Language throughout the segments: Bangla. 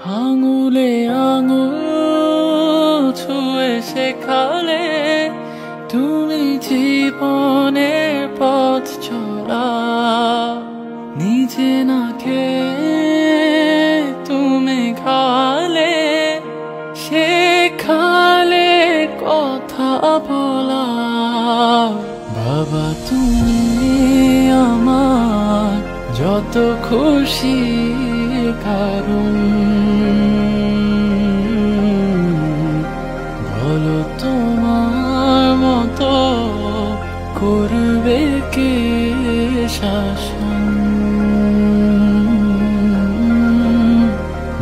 আঙুলে আঙুল ছুঁয়ে শেখালে তুমি জীবনের পথ চলা। নিজে না খেয়ে তুমি খালে, শেখালে কথা বলা। বাবা তুমি আমার যত খুশির কারণ, বলো তোমার মতো করবে কে শাসন।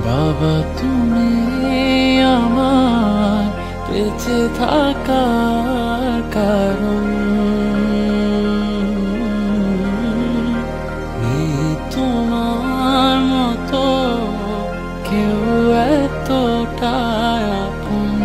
বাবা তুমি আমার বেঁচে থাকার কারণ। তোমার মতো কেউ এতটা আপন।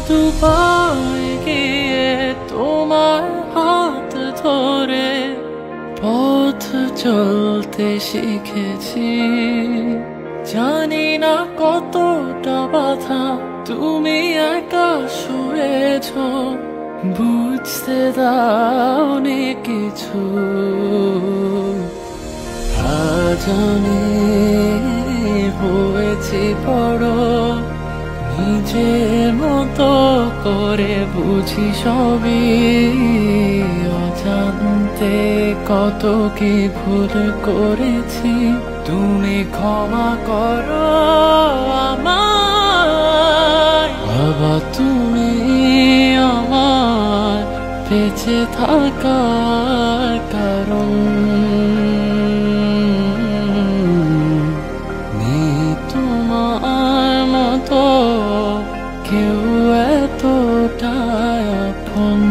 দুপা এগিয়ে তোমার হাত ধরে পথ চলতে শিখেছি। জানি না কতটা বাধা তুমি একা সয়েছ, বুঝতে দাওনি কিছু। আজ আমি হয়েছি বড়, নিজের মতো করে বুঝি সবই। অজান্তে কত কি ভুল করেছি, তুমি ক্ষমা করো আমায়। বাবা তুমি আমার বেঁচে থাকার কারণ। তোমার মতো কেউ এতটা আপন।